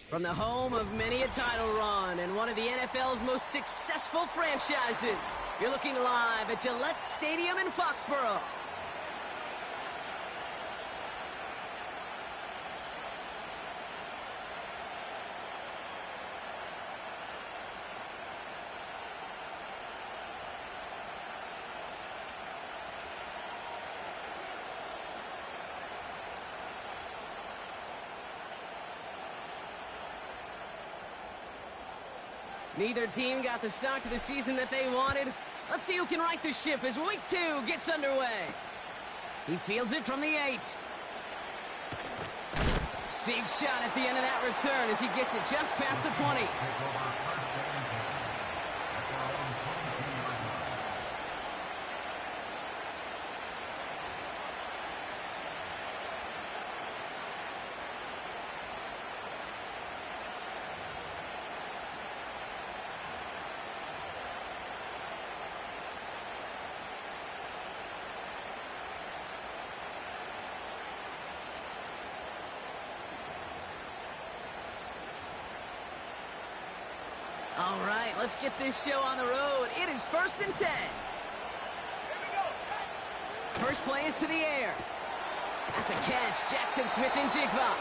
From the home of many a title run and one of the NFL's most successful franchises, you're looking live at Gillette Stadium in Foxborough. Neither team got the start to the season that they wanted. Let's see who can right the ship as Week 2 gets underway. He fields it from the 8. Big shot at the end of that return as he gets it just past the 20. All right, let's get this show on the road. It is 1st and 10. First play is to the air. That's a catch. Jackson Smith-Njigba.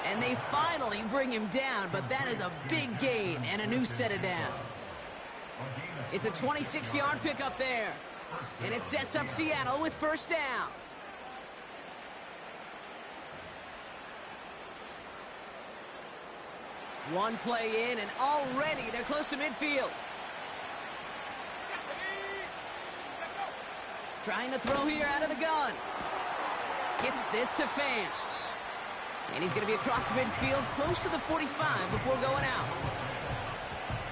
And they finally bring him down, but that is a big gain and a new set of downs. It's a 26-yard pickup there. And it sets up Seattle with first down. One play in, and already they're close to midfield. Trying to throw here out of the gun. Gets this to Fant. And he's going to be across midfield, close to the 45 before going out.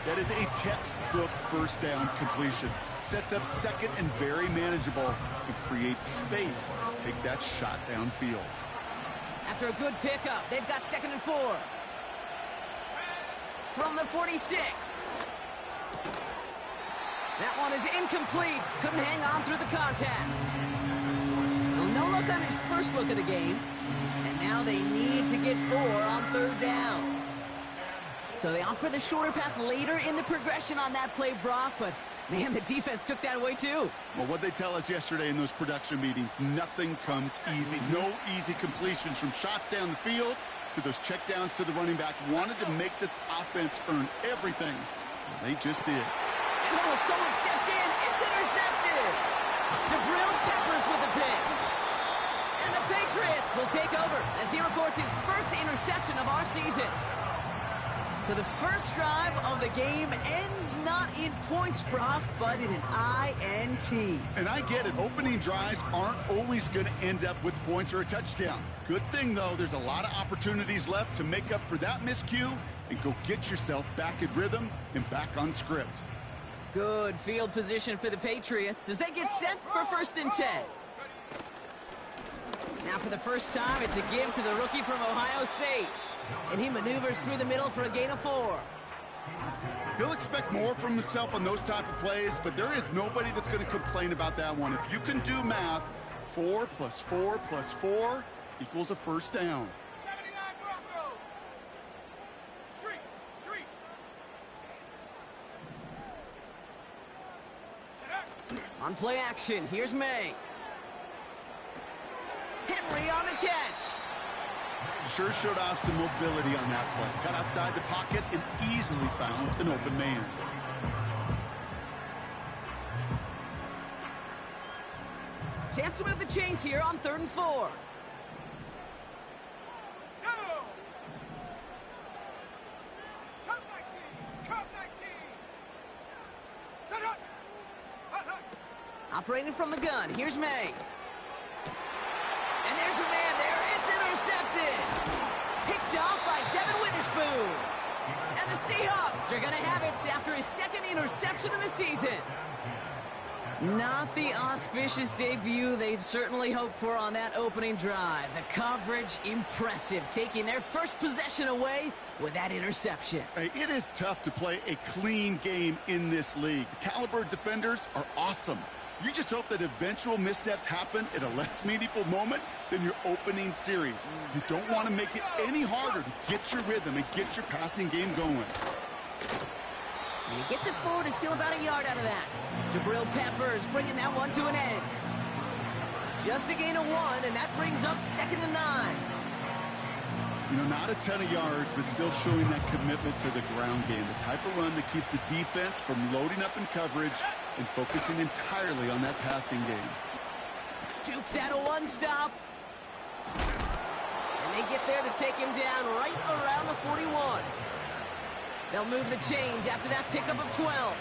That is a textbook first down completion. Sets up second and very manageable and creates space to take that shot downfield. After a good pickup, they've got 2nd and 4. From the 46. That one is incomplete. Couldn't hang on through the contact. Well, no look on his first look of the game. And now they need to get 4 on 3rd down. So they opt for the shorter pass later in the progression on that play, Brock. But, man, the defense took that away, too. Well, what they tell us yesterday in those production meetings, nothing comes easy. No easy completions from shots down the field to those checkdowns to the running back. Wanted to make this offense earn everything. They just did. And oh, someone stepped in. It's intercepted. Jabril Peppers with the pick. And the Patriots will take over as he records his first interception of our season. So the first drive of the game ends not in points, Brock, but in an INT. And I get it. Opening drives aren't always going to end up with points or a touchdown. Good thing, though, there's a lot of opportunities left to make up for that miscue and go get yourself back in rhythm and back on script. Good field position for the Patriots as they get set for 1st and 10. Now for the first time, it's a give to the rookie from Ohio State. And he maneuvers through the middle for a gain of 4. He'll expect more from himself on those type of plays, but there is nobody that's going to complain about that one. If you can do math, 4 plus 4 plus 4 equals a first down. On play action, here's May. Henry on the catch. Sure showed off some mobility on that play. Got outside the pocket and easily found an open man. Chance to move the chains here on 3rd and 4. Operating from the gun, here's May. And there's a man there. It's intercepted. Picked off by Devin Witherspoon. And the Seahawks are going to have it after his 2nd interception of the season. Not the auspicious debut they'd certainly hoped for on that opening drive. The coverage, impressive, taking their first possession away with that interception. Hey, it is tough to play a clean game in this league. Caliber defenders are awesome. You just hope that eventual missteps happen at a less meaningful moment than your opening series. You don't want to make it any harder to get your rhythm and get your passing game going. And he gets it forward to steal about a yard out of that. Jabril Peppers bringing that one to an end. Just a gain of 1, and that brings up 2nd and 9. You know, not a ton of yards, but still showing that commitment to the ground game. The type of run that keeps the defense from loading up in coverage and focusing entirely on that passing game. Jukes out a one-stop. And they get there to take him down right around the 41. They'll move the chains after that pickup of 12.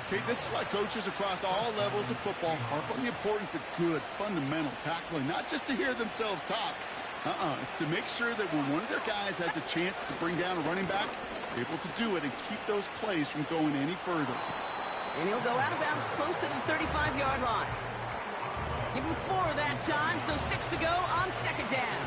Okay, this is why coaches across all levels of football harp on the importance of good, fundamental tackling, not just to hear themselves talk. It's to make sure that when one of their guys has a chance to bring down a running back, they're able to do it and keep those plays from going any further. And he'll go out of bounds close to the 35-yard line. Give him 4 that time, so 6 to go on 2nd down.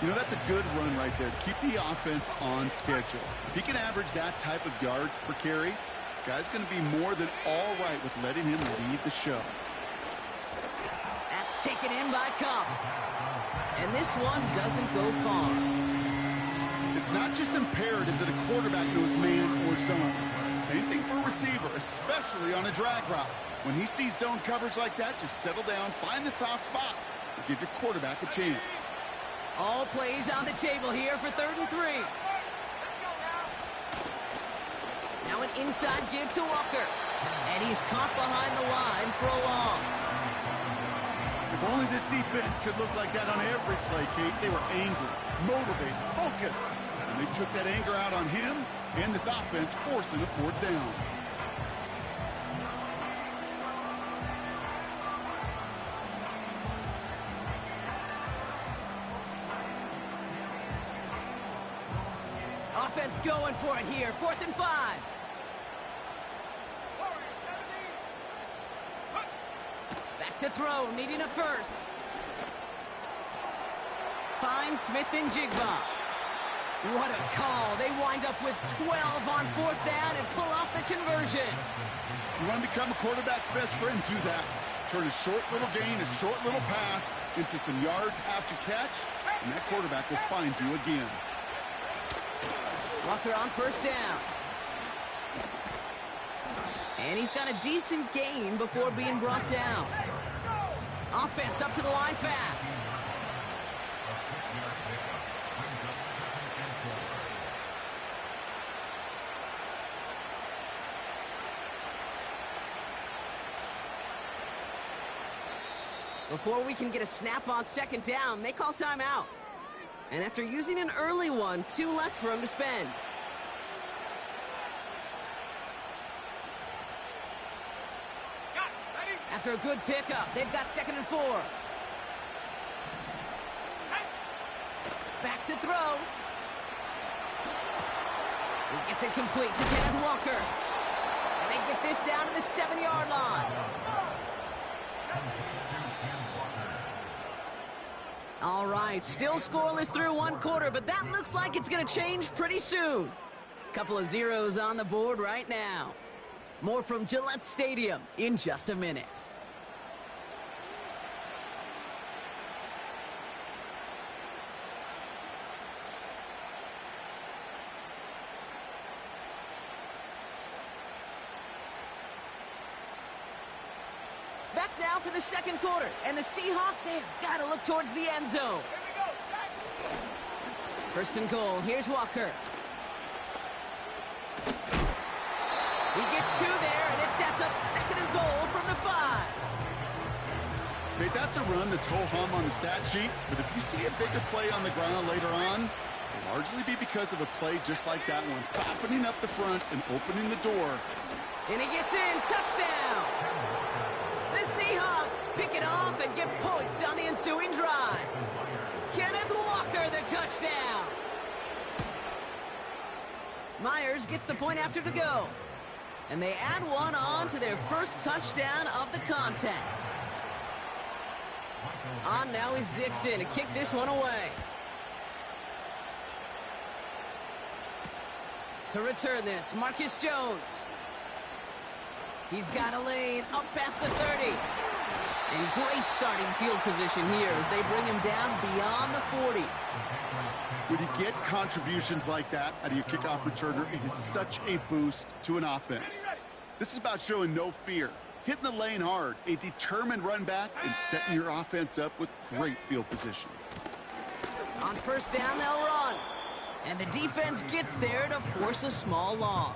You know, that's a good run right there to keep the offense on schedule. If he can average that type of yards per carry, this guy's going to be more than all right with letting him lead the show. That's taken in by Cup. And this one doesn't go far. It's not just imperative that a quarterback knows man or zone. Same thing for a receiver, especially on a drag route. When he sees zone coverage like that, just settle down, find the soft spot, and give your quarterback a chance. All plays on the table here for 3rd and 3. Now an inside give to Walker. And he's caught behind the line for a loss. If only this defense could look like that on every play, Kate. They were angry, motivated, focused. And they took that anger out on him and this offense, forcing a 4th down. Offense going for it here. 4th and 5. Back to throw, needing a first. Finds Smith and Jigba. What a call. They wind up with 12 on 4th down and pull off the conversion. You want to become a quarterback's best friend? Do that. Turn a short little gain, a short little pass into some yards after catch, and that quarterback will find you again. Walker on 1st down. And he's got a decent gain before being brought down. Offense up to the line fast. Before we can get a snap on 2nd down, they call timeout. And after using an early one, 2 left for him to spend. After a good pickup, they've got 2nd and 4. Back to throw. He gets it complete to Kenneth Walker. And they get this down to the 7-yard line. All right, still scoreless through 1 quarter, but that looks like it's going to change pretty soon. Couple of zeros on the board right now. More from Gillette Stadium in just a minute. Back now for the 2nd quarter, and the Seahawks, they've got to look towards the end zone. 1st and goal, here's Walker. He gets 2 there, and it sets up 2nd and goal from the 5. Okay, that's a run that's ho-hum on the stat sheet, but if you see a bigger play on the ground later on, it'll largely be because of a play just like that one, softening up the front and opening the door. And he gets in, touchdown! The Seahawks pick it off and get points on the ensuing drive. Kenneth Walker, the touchdown. Myers gets the point after to go. And they add 1 on to their first touchdown of the contest. On now is Dixon to kick this one away. To return this, Marcus Jones. He's got a lane up past the 30. And great starting field position here as they bring him down beyond the 40. When you get contributions like that out of your kickoff returner, it is such a boost to an offense. This is about showing no fear, hitting the lane hard, a determined run back, and setting your offense up with great field position. On first down, they'll run. And the defense gets there to force a small loss.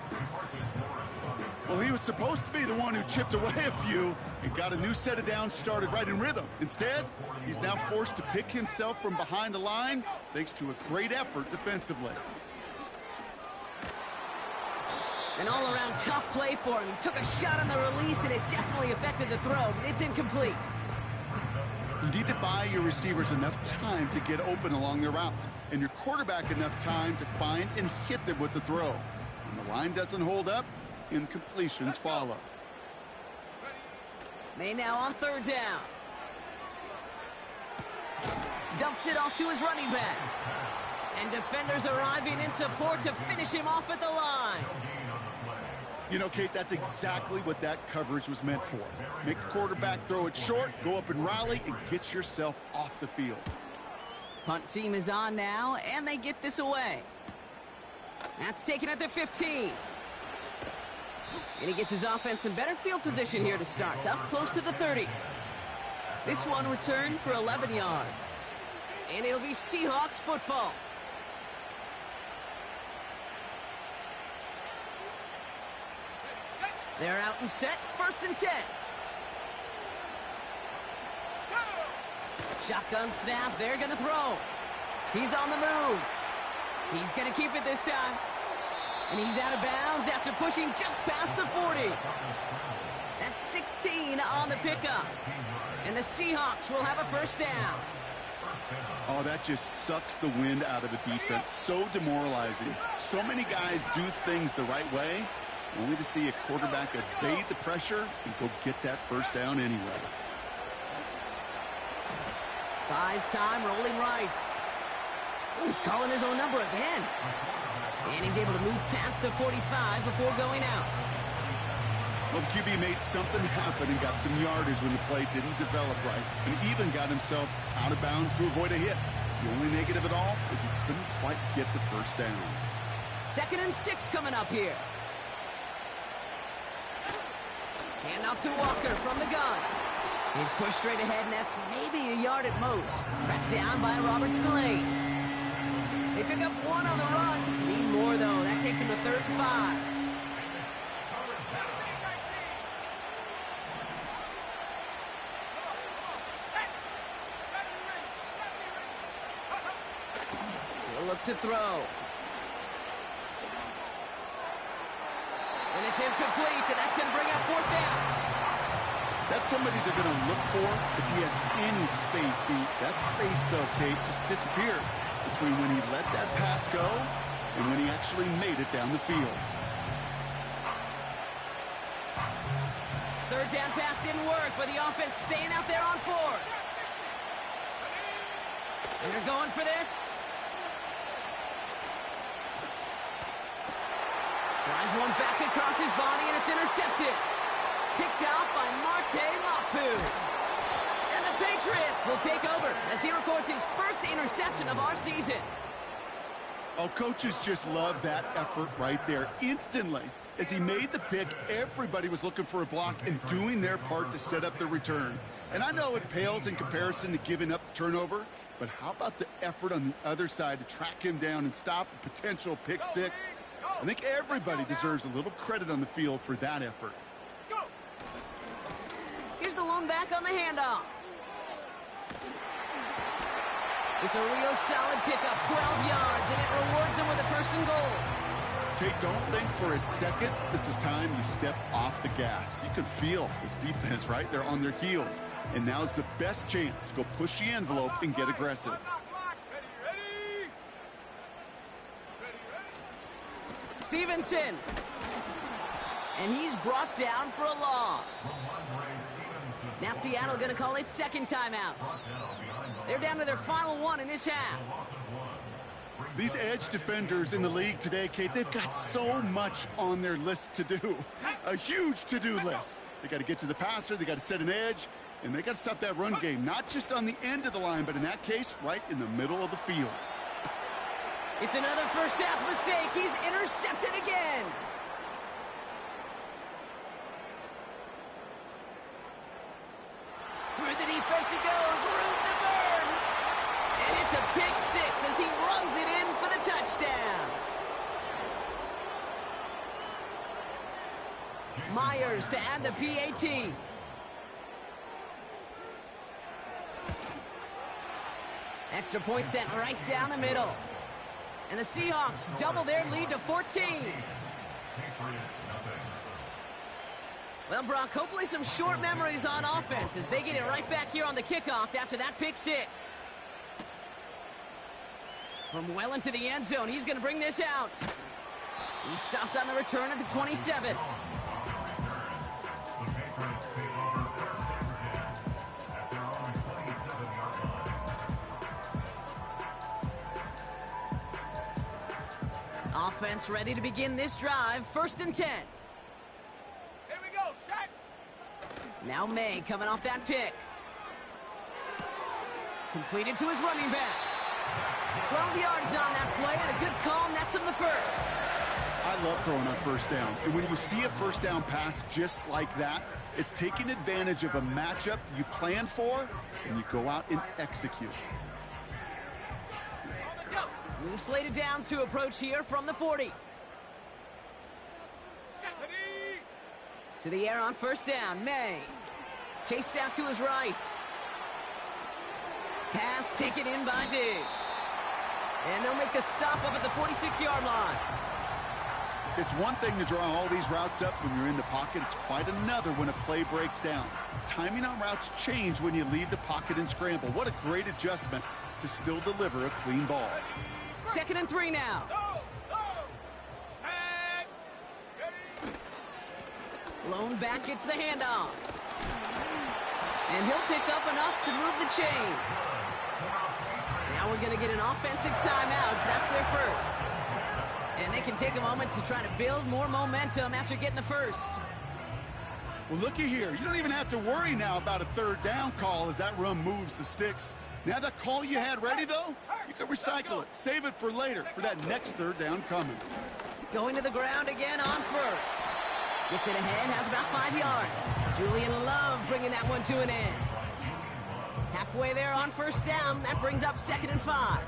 Well, he was supposed to be the one who chipped away a few and got a new set of downs started right in rhythm. Instead, he's now forced to pick himself from behind the line thanks to a great effort defensively. An all-around tough play for him. He took a shot on the release, and it definitely affected the throw. It's incomplete. You need to buy your receivers enough time to get open along their route, and your quarterback enough time to find and hit them with the throw. When the line doesn't hold up, incompletions follow. May now on third down. Dumps it off to his running back. And defenders arriving in support to finish him off at the line. You know, Kate, that's exactly what that coverage was meant for. Make the quarterback throw it short, go up and rally, and get yourself off the field. Punt team is on now, and they get this away. That's taken at the 15. And he gets his offense in better field position here to start, up close to the 30. This one returned for 11 yards. And it'll be Seahawks football. They're out and set, 1st and 10. Shotgun snap, they're going to throw. He's on the move. He's going to keep it this time. And he's out of bounds after pushing just past the 40. That's 16 on the pickup. And the Seahawks will have a first down. Oh, that just sucks the wind out of a defense. So demoralizing. So many guys do things the right way, only to see a quarterback evade the pressure and go get that first down anyway. Buys time, rolling right. He's calling his own number again. And he's able to move past the 45 before going out. Well, the QB made something happen and got some yardage when the play didn't develop right, and even got himself out of bounds to avoid a hit. The only negative at all is he couldn't quite get the first down. 2nd and 6 coming up here. Handoff to Walker from the gun. He's pushed straight ahead, and that's maybe a yard at most. Tracked down by Robert Spillane. They pick up 1 on the run. Need more, though. That takes him to 3rd and 5. He'll look to throw. And it's incomplete, and that's going to bring up 4th down. That's somebody they're going to look for if he has any space deep. That space, though, Kate, just disappeared between when he let that pass go and when he actually made it down the field. 3rd down pass didn't work, but the offense staying out there on 4th. And they're going for this. Flies one back across his body, and it's intercepted. Picked out by Marte Mapu. And the Patriots will take over as he records his first interception of our season. Oh, coaches just love that effort right there. Instantly, as he made the pick, everybody was looking for a block and doing their part to set up the return. And I know it pales in comparison to giving up the turnover, but how about the effort on the other side to track him down and stop a potential pick 6? I think everybody deserves a little credit on the field for that effort. Here's the lone back on the handoff. It's a real solid pickup, 12 yards, and it rewards him with a 1st and goal. Kate, don't think for a second this is time you step off the gas. You can feel this defense, right? They're on their heels. And now's the best chance to go push the envelope and get aggressive. Stevenson. And he's brought down for a loss. Now Seattle going to call its 2nd timeout. They're down to their final one in this half. These edge defenders in the league today, Kate, they've got so much on their list to do. A huge to-do list. They got to get to the passer, they got to set an edge, and they got to stop that run game, not just on the end of the line, but in that case, right in the middle of the field. It's another first half mistake. He's intercepted again. Through the defense it goes, room to burn. And it's a pick six as he runs it in for the touchdown. Myers to add the PAT. Extra point sent right down the middle. And the Seahawks double their lead to 14. Well, Brock, hopefully some short memories on offense as they get it right back here on the kickoff after that pick six. From well into the end zone, he's going to bring this out. He stopped on the return at the 27. Offense ready to begin this drive. 1st and 10. Here we go, set. Now May coming off that pick. Completed to his running back. 12 yards on that play and a good call nets him the first. I love throwing on first down. And when you see a first down pass just like that, it's taking advantage of a matchup you plan for and you go out and execute. New slated downs to approach here from the 40. To the air on 1st down. May. Chased out to his right. Pass taken in by Diggs. And they'll make a stop up at the 46-yard line. It's one thing to draw all these routes up when you're in the pocket. It's quite another when a play breaks down. Timing on routes change when you leave the pocket and scramble. What a great adjustment to still deliver a clean ball. 2nd and 3 now. Lone back gets the handoff. And he'll pick up enough to move the chains. Now we're going to get an offensive timeout. That's their first. And they can take a moment to try to build more momentum after getting the first. Well, looky here. You don't even have to worry now about a 3rd down call as that run moves the sticks. Now that call you had ready, though, you can recycle it. Save it for later, for that next 3rd down coming. Going to the ground again on 1st. Gets it ahead, has about 5 yards. Julian Love bringing that one to an end. Halfway there on 1st down. That brings up 2nd and 5.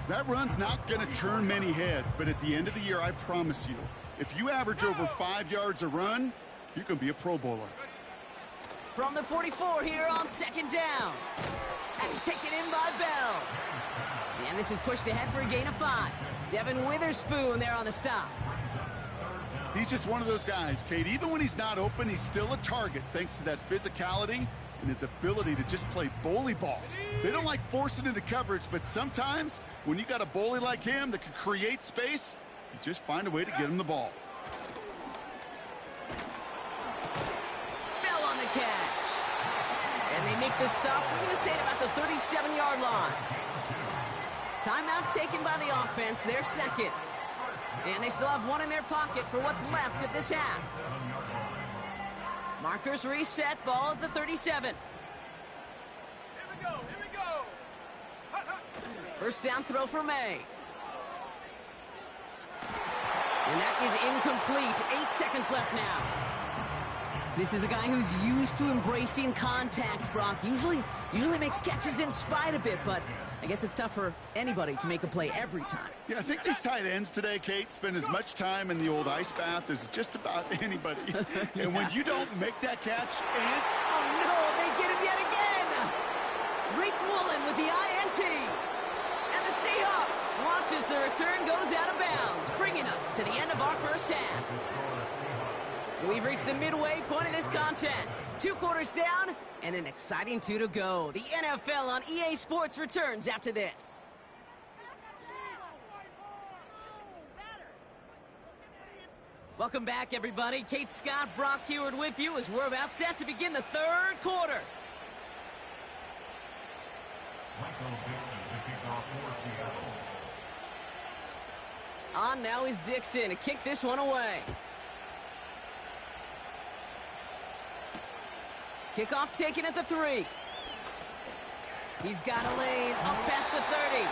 That run's not going to turn many heads, but at the end of the year, I promise you, if you average over 5 yards a run, you're going to be a Pro Bowler. From the 44 here on 2nd down. That's taken in by Bell. And this is pushed ahead for a gain of 5. Devin Witherspoon there on the stop. He's just one of those guys, Kate. Even when he's not open, he's still a target thanks to that physicality and his ability to just play bully ball. They don't like forcing into coverage, but sometimes when you got a bully like him that can create space, you just find a way to get him the ball. Bell on the catch. And they make the stop. We're going to say it about the 37-yard line. Timeout taken by the offense. Their 2nd. And they still have one in their pocket for what's left of this half. Markers reset. Ball at the 37. Here we go, here we go. 1st down throw for May. And that is incomplete. 8 seconds left now. This is a guy who's used to embracing contact, Brock. Usually makes catches in spite of it, but I guess it's tough for anybody to make a play every time. Yeah, I think these tight ends today, Kate, spend as much time in the old ice bath as just about anybody. Yeah. And when you don't make that catch, and oh no, they get him yet again! Reek Woolen with the INT. And the Seahawks watch as the return goes out of bounds, bringing us to the end of our first half. We've reached the midway point of this contest. 2 quarters down and an exciting 2 to go. The NFL on EA Sports returns after this. Welcome back, everybody. Kate Scott, Brock Heward with you as we're about set to begin the 3rd quarter. On now is Dixon to kick this one away. Kickoff taken at the 3. He's got a lane up past the 30.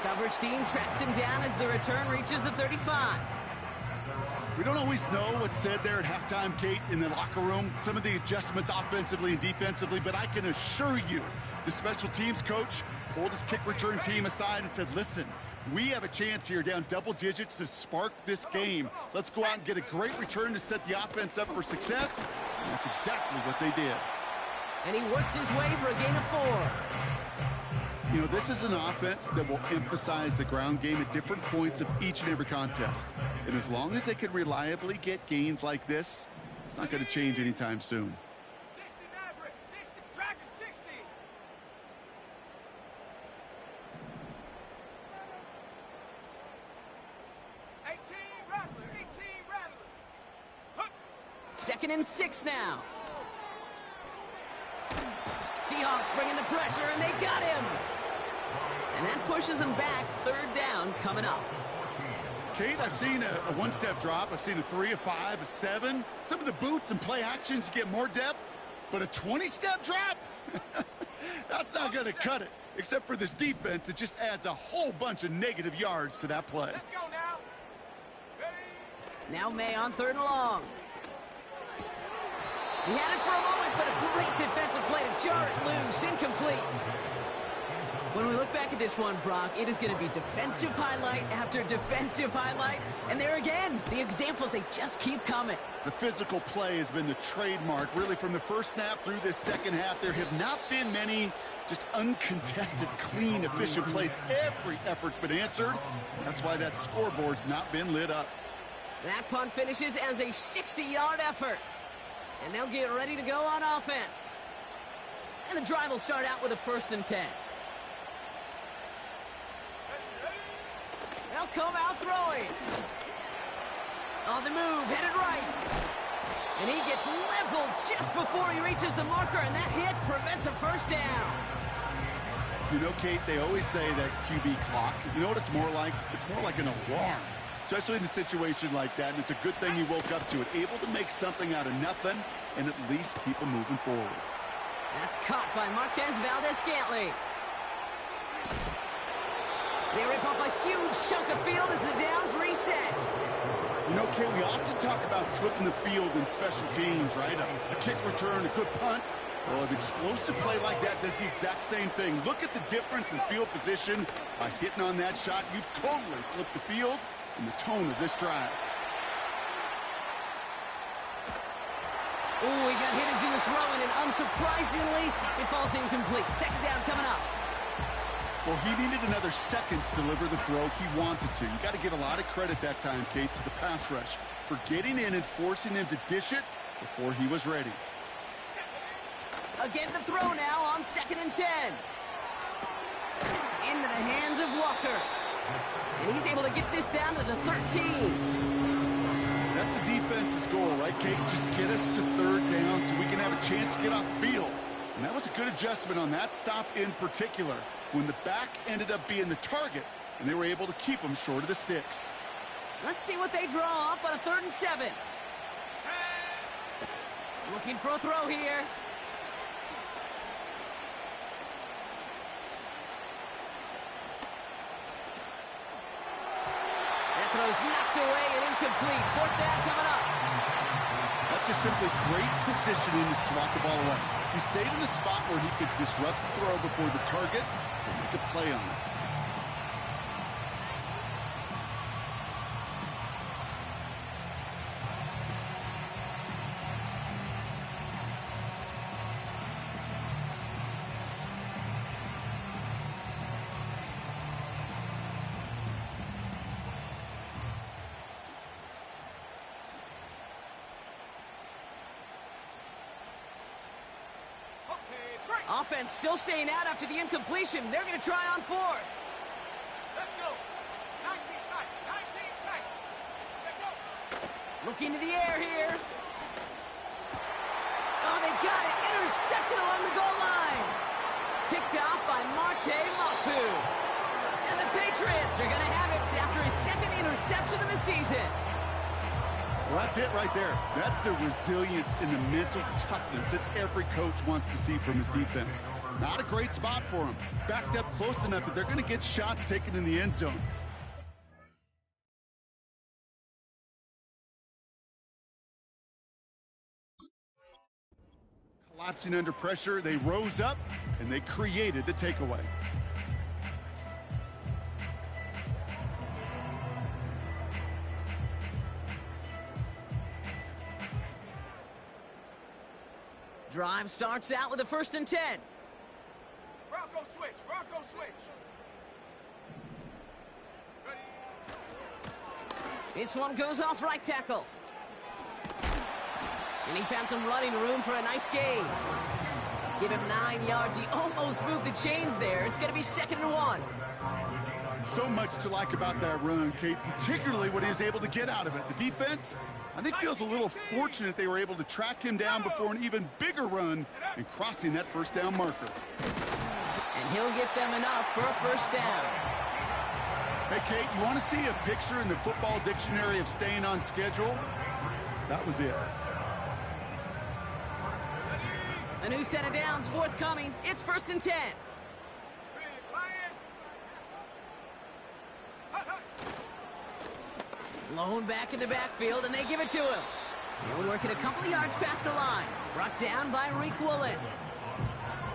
Coverage team tracks him down as the return reaches the 35. We don't always know what's said there at halftime, Kate, in the locker room. Some of the adjustments offensively and defensively, but I can assure you the special teams coach pulled his kick return team aside and said, listen, we have a chance here down double digits to spark this game. Let's go out and get a great return to set the offense up for success. And that's exactly what they did. And he works his way for a gain of 4. You know, this is an offense that will emphasize the ground game at different points of each and every contest. And as long as they can reliably get gains like this, it's not going to change anytime soon. 60 Maverick, 60, Dragon 60. 18 Rattler, 18 Rattler. Second and 6 now. Seahawks bringing the pressure, and they got him. And that pushes them back. Third down coming up. Kate, I've seen a one-step drop. I've seen a 3, a 5, a 7. Some of the boots and play actions get more depth, but a 20-step drop? That's not going to cut it, except for this defense. It just adds a whole bunch of negative yards to that play. Let's go now. Ready? Now May on 3rd and long. He had it for a moment, but a great defensive play to jar it loose. Incomplete. When we look back at this one, Brock, it is going to be defensive highlight after defensive highlight. And there again, the examples, they just keep coming. The physical play has been the trademark, really, from the first snap through this second half. There have not been many just uncontested, clean, efficient plays. Every effort's been answered. That's why that scoreboard's not been lit up. That punt finishes as a 60-yard effort. And they'll get ready to go on offense. And the drive will start out with a 1st and 10. They'll come out throwing. On the move, headed right. And he gets leveled just before he reaches the marker, and that hit prevents a 1st down. You know, Kate, they always say that QB clock, you know what it's more like? It's more like an alarm, especially in a situation like that, and it's a good thing he woke up to it, able to make something out of nothing and at least keep him moving forward. That's caught by Marquez Valdez-Scantling. They rip off a huge chunk of field as the downs reset. You know, Kate, we often talk about flipping the field in special teams, right? A kick return, a good punt. Well, an explosive play like that does the exact same thing. Look at the difference in field position. By hitting on that shot, you've totally flipped the field and the tone of this drive. Oh, he got hit as he was throwing, and unsurprisingly, it falls incomplete. 2nd down coming up. Well, he needed another second to deliver the throw he wanted to. You got to give a lot of credit that time, Kate, to the pass rush for getting in and forcing him to dish it before he was ready. Again, the throw now on 2nd and 10. Into the hands of Walker. And he's able to get this down to the 13. That's a defense's goal, right, Kate? Just get us to 3rd down so we can have a chance to get off the field. And that was a good adjustment on that stop in particular, when the back ended up being the target, and they were able to keep him short of the sticks. Let's see what they draw up on a 3rd and 7. Looking for a throw here. That throw's knocked away and incomplete. 4th down coming up. That's just simply great positioning to swat the ball away. He stayed in a spot where he could disrupt the throw before the target and make a play on it. Offense still staying out after the incompletion. They're going to try on 4th. Let's go. 19 tight. 19 tight. Let's go. Looking to the air here. Oh, they got it. Intercepted along the goal line. Picked off by Marte Mapu. And And the Patriots are going to have it after his second interception of the season. Well, that's it right there. That's the resilience and the mental toughness that every coach wants to see from his defense. Not a great spot for him. Backed up close enough that they're going to get shots taken in the end zone. Collapsing under pressure, they rose up and they created the takeaway. Drive starts out with a 1st and 10. Bronco switch, Bronco switch. Ready. This one goes off right tackle. And he found some running room for a nice gain. Give him 9 yards. He almost moved the chains there. It's going to be 2nd and 1. So much to like about that run, Kate, particularly what he was able to get out of it. The defense, I think, feels a little fortunate they were able to track him down before an even bigger run and crossing that 1st down marker. And he'll get them enough for a 1st down. Hey, Kate, you want to see a picture in the football dictionary of staying on schedule? That was it. A new set of downs forthcoming. It's 1st and 10. Lone back in the backfield, and they give it to him. He'll work it a couple of yards past the line. Brought down by Reek Woolen.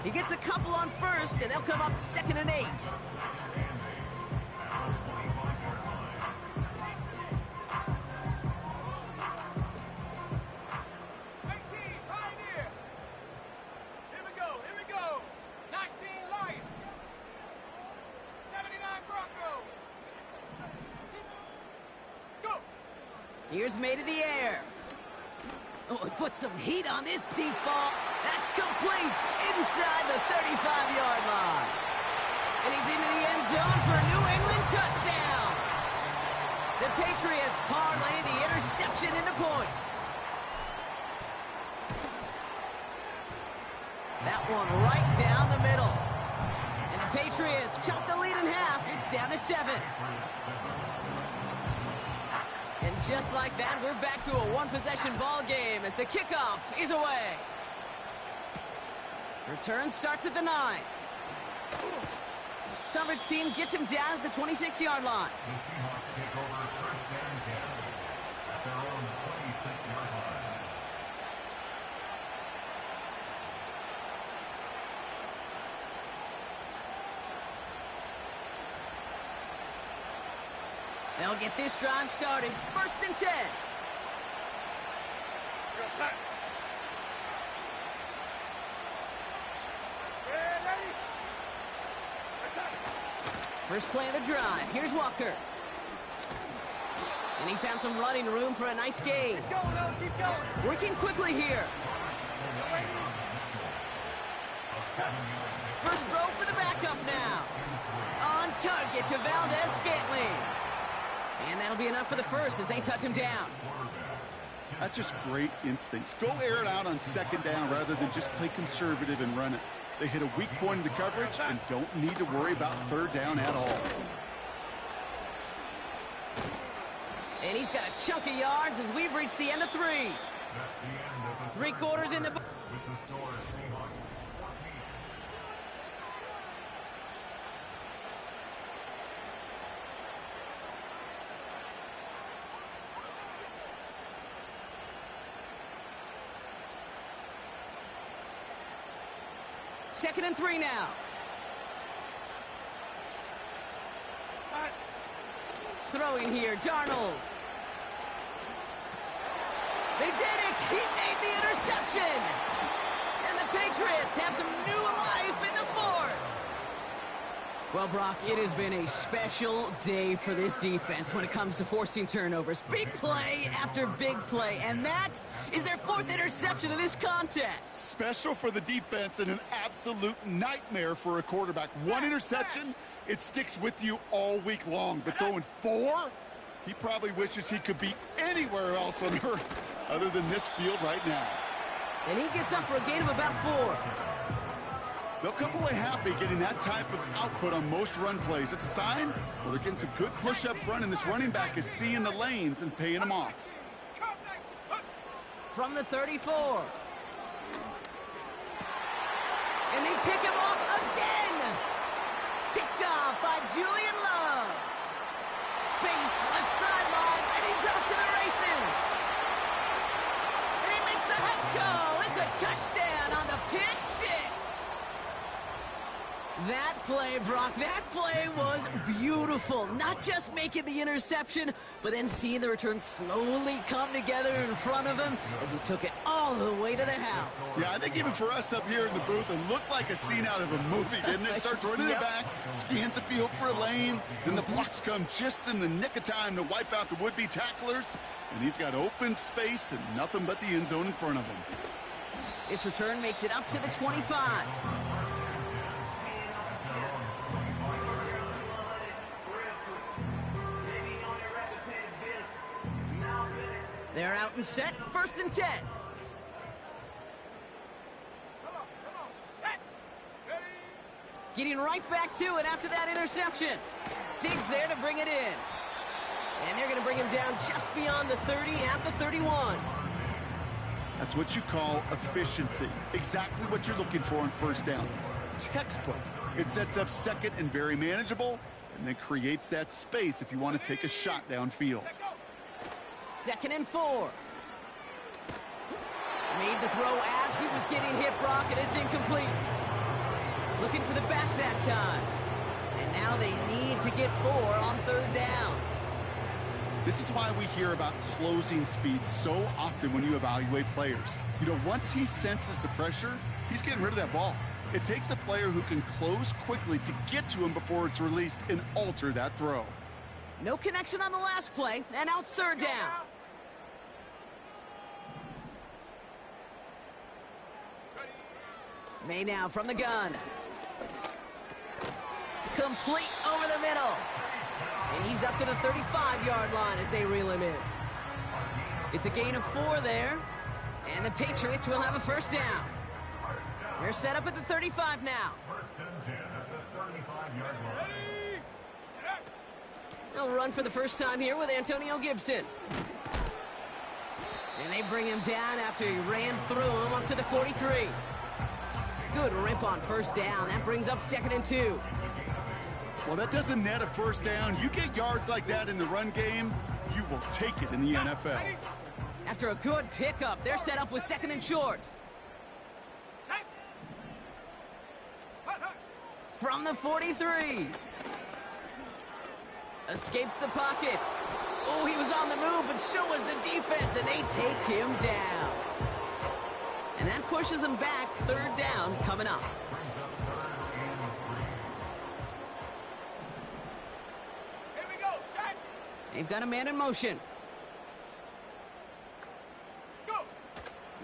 He gets a couple on 1st, and they'll come up 2nd and 8. Here's made in the air. Oh, he put some heat on this deep ball. That's complete inside the 35-yard line. And he's into the end zone for a New England touchdown. The Patriots parlay the interception into points. That one right down the middle. And the Patriots chop the lead in half. It's down to 7. And just like that, we're back to a one-possession ball game as the kickoff is away. Return starts at the 9. Coverage team gets him down at the 26-yard line. The Seahawks take over 1st and 10 at their own 26-yard line. They'll get this drive started. 1st and 10. First play of the drive. Here's Walker. And he found some running room for a nice gain. Keep going, Owen, keep going. Working quickly here. First throw for the backup now. On target to Valdez-Scantling. And that'll be enough for the 1st as they touch him down. That's just great instincts. Go air it out on 2nd down rather than just play conservative and run it. They hit a weak point in the coverage and don't need to worry about 3rd down at all. And he's got a chunk of yards as we've reached the end of 3. That's the end of the 3 quarters in the... with the score Seahawks 14. Second and 3 now. Throwing here, Darnold. They did it! He made the interception! And the Patriots have some new life in the 4th. Well, Brock, it has been a special day for this defense when it comes to forcing turnovers. Big play after big play, and that is their 4th interception of this contest. Special for the defense and an absolute nightmare for a quarterback. 1 interception, it sticks with you all week long. But throwing 4, he probably wishes he could be anywhere else on earth other than this field right now. And he gets up for a gain of about 4. They'll come away happy getting that type of output on most run plays. It's a sign, well, they're getting some good push up front, and this running back is seeing the lanes and paying them off. From the 34. And they pick him off again. Picked off by Julian Love. Space, left sideline, and he's off to the races. And he makes the Hucks go. It's a touchdown on the pick six. That play, Brock, that play was beautiful. Not just making the interception, but then seeing the return slowly come together in front of him as he took it all the way to the house. Yeah, I think even for us up here in the booth, it looked like a scene out of a movie, didn't it? Starts running it back, scans the field for a lane, then the blocks come just in the nick of time to wipe out the would-be tacklers, and he's got open space and nothing but the end zone in front of him. This return makes it up to the 25. They're out and set, 1st and 10. Getting right back to it after that interception. Diggs there to bring it in. And they're going to bring him down just beyond the 30 at the 31. That's what you call efficiency. Exactly what you're looking for on 1st down. Textbook. It sets up 2nd and very manageable, and then creates that space if you want to take a shot downfield. 2nd and 4. Made the throw as he was getting hit, Brock, and it's incomplete. Looking for the back that time. And now they need to get 4 on 3rd down. This is why we hear about closing speed so often when you evaluate players. You know, once he senses the pressure, he's getting rid of that ball. It takes a player who can close quickly to get to him before it's released and alter that throw. No connection on the last play, and now it's 3rd down. May now from the gun. Complete over the middle. And he's up to the 35-yard line as they reel him in. It's a gain of 4 there. And the Patriots will have a 1st down. They're set up at the 35 now. 1st and 10 at the 35-yard line. They'll run for the first time here with Antonio Gibson. And they bring him down after he ran through him up to the 43. Good rip on 1st down. That brings up 2nd and 2. Well, that doesn't net a 1st down. You get yards like that in the run game, you will take it in the NFL. After a good pickup, they're set up with 2nd and short. From the 43. Escapes the pocket. Oh, he was on the move, but so was the defense, and they take him down. And that pushes them back. 3rd down coming up. Here we go, set. They've got a man in motion. Go.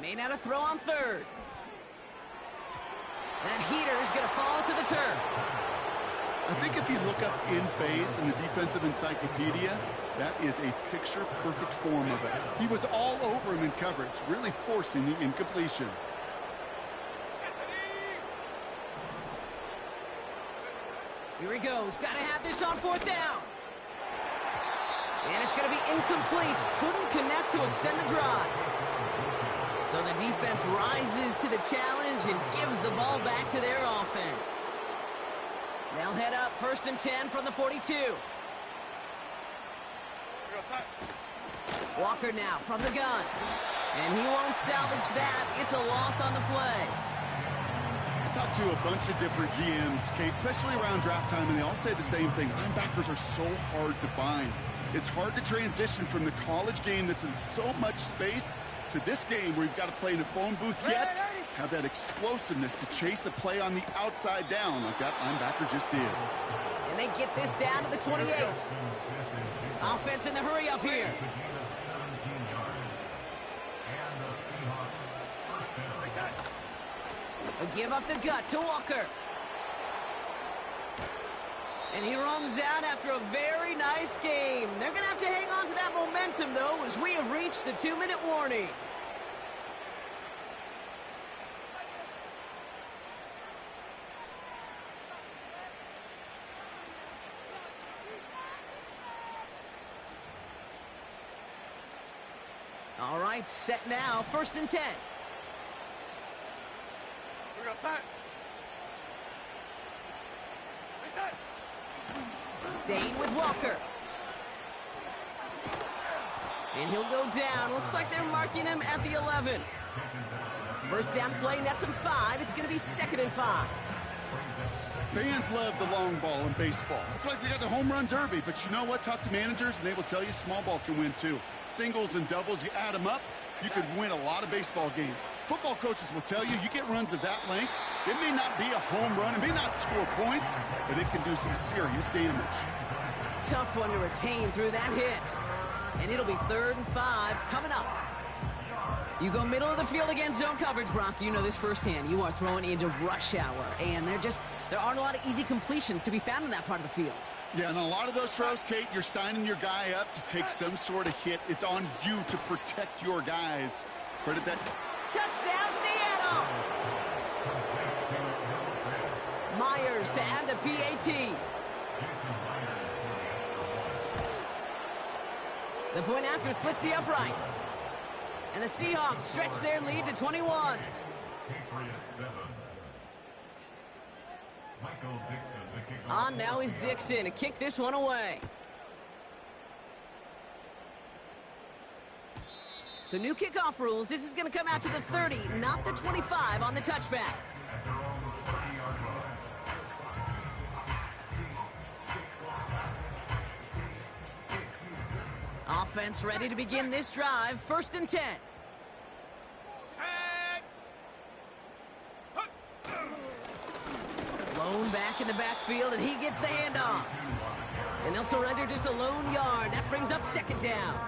Made out a throw on 3rd. That heater is going to fall to the turf. I think if you look up in phase in the defensive encyclopedia, that is a picture-perfect form of it. He was all over him in coverage, really forcing the incompletion. Here he goes. Got to have this on 4th down. And it's going to be incomplete. Couldn't connect to extend the drive. So the defense rises to the challenge and gives the ball back to their offense. They'll head up 1st and 10 from the 42. Walker now from the gun. And he won't salvage that. It's a loss on the play. I talked to a bunch of different GMs, Kate, especially around draft time, and they all say the same thing. Linebackers are so hard to find. It's hard to transition from the college game that's in so much space to this game where you've got to play in a phone booth yet have that explosiveness to chase a play on the outside down like that linebacker just did. And they get this down to the 28. Offense in the hurry up here. A give up the gut to Walker. And he runs out after a very nice game. They're going to have to hang on to that momentum, though, as we have reached the 2-minute warning. right, set now, 1st and 10. Here we go, sign. Reset. Staying with Walker. And he'll go down. Looks like they're marking him at the 11. First down play, nets him 5. It's going to be 2nd and 5. Fans love the long ball in baseball. It's like they got the home run derby, but you know what? Talk to managers, and they will tell you small ball can win too. Singles and doubles, you add them up, you could win a lot of baseball games. Football coaches will tell you, you get runs of that length, it may not be a home run, it may not score points, but it can do some serious damage. Tough one to retain through that hit. And it'll be 3rd and 5 coming up. You go middle of the field against zone coverage, Brock. You know this firsthand. You are throwing into rush hour, and there aren't a lot of easy completions to be found in that part of the field. Yeah, and a lot of those throws, Kate, you're signing your guy up to take some sort of hit. It's on you to protect your guys. Credit that. Touchdown, Seattle! Myers to add the PAT. The point after splits the uprights. And the Seahawks stretch their lead to 21. On now is Dixon to kick this one away. So new kickoff rules. This is going to come out to the 30, not the 25 on the touchback. Offense ready to begin this drive. 1st and 10. Lone back in the backfield, and he gets the handoff. And they'll surrender just a lone yard. That brings up 2nd down.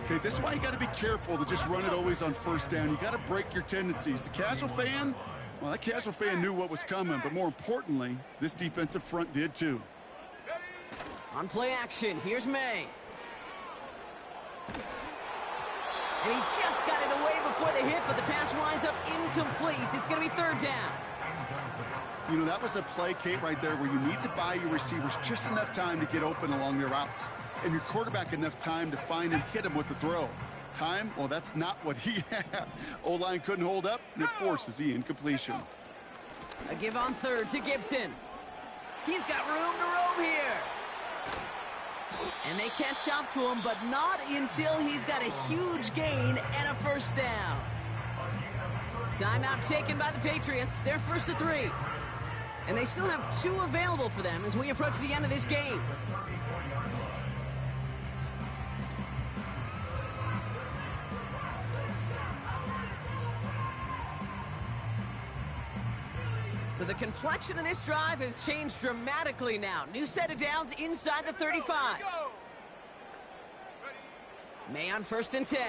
Okay, this is why you got to be careful to just run it always on 1st down. You got to break your tendencies. The casual fan, well, that casual fan knew what was coming, but more importantly, this defensive front did too. On play action, here's May. And he just got it away before the hit, but the pass winds up incomplete. It's going to be 3rd down. You know, that was a play, Kate, right there where you need to buy your receivers just enough time to get open along their routes, and your quarterback enough time to find and hit him with the throw. Time, well, that's not what he had. O-line couldn't hold up, and it forces the incompletion. A give on 3rd to Gibson. He's got room to roam here. And they catch up to him, but not until he's got a huge gain and a 1st down. Timeout taken by the Patriots. They're 1st to 3. And they still have 2 available for them as we approach the end of this game. So the complexion of this drive has changed dramatically now. New set of downs inside the 35. May on 1st and 10.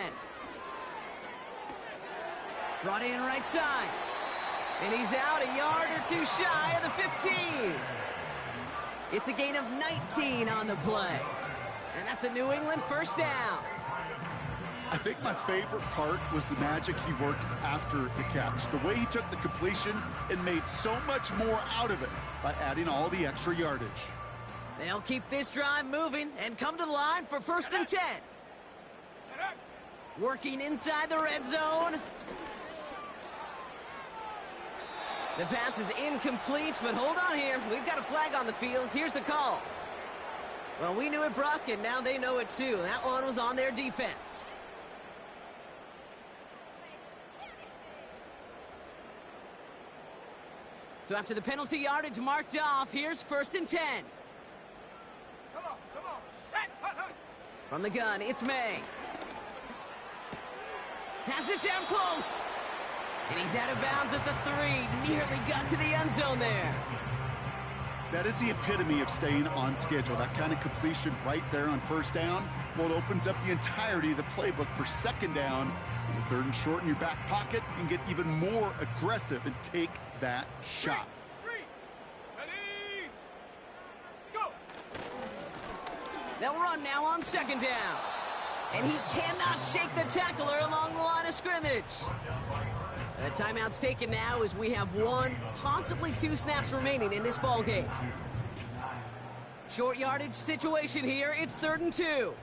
Brought in right side. And he's out a yard or 2 shy of the 15. It's a gain of 19 on the play. And that's a New England 1st down. I think my favorite part was the magic he worked after the catch. The way he took the completion and made so much more out of it by adding all the extra yardage. They'll keep this drive moving and come to the line for 1st and 10. Working inside the red zone. The pass is incomplete, but hold on here. We've got a flag on the field. Here's the call. Well, we knew it, Brock, and now they know it too. That one was on their defense. So after the penalty yardage marked off, here's 1st and 10. Come on, set, hut. From the gun, it's May. Has it down close. And he's out of bounds at the 3. Nearly got to the end zone there. That is the epitome of staying on schedule. That kind of completion right there on 1st down. Well, it opens up the entirety of the playbook for 2nd down. And the 3rd and short in your back pocket, you can get even more aggressive and take that shot. Street. Ready. Go. They'll run now on 2nd down. And he cannot shake the tackler along the line of scrimmage. The timeout's taken now as we have 1, possibly 2 snaps remaining in this ball game. Short yardage situation here. It's 3rd and 2.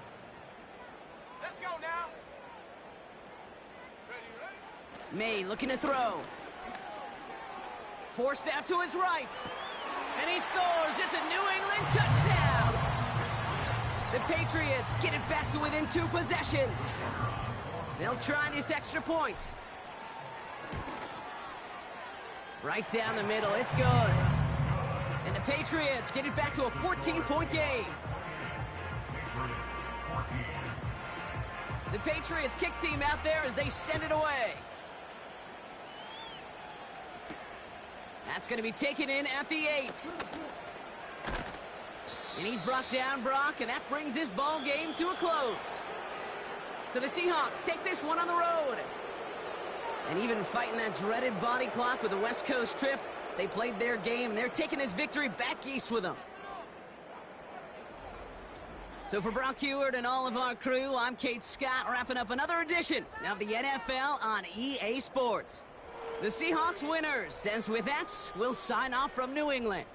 Let's go now. May looking to throw. Forced out to his right. And he scores. It's a New England touchdown. The Patriots get it back to within 2 possessions. They'll try this extra point. Right down the middle. It's good. And the Patriots get it back to a 14-point game. The Patriots kick team out there as they send it away. That's going to be taken in at the 8. And he's brought down, Brock, and that brings this ball game to a close. So the Seahawks take this one on the road. And even fighting that dreaded body clock with the West Coast trip, they played their game, and they're taking this victory back east with them. So for Brock Heward and all of our crew, I'm Kate Scott, wrapping up another edition of the NFL on EA Sports. The Seahawks winners, as with that, we'll sign off from New England.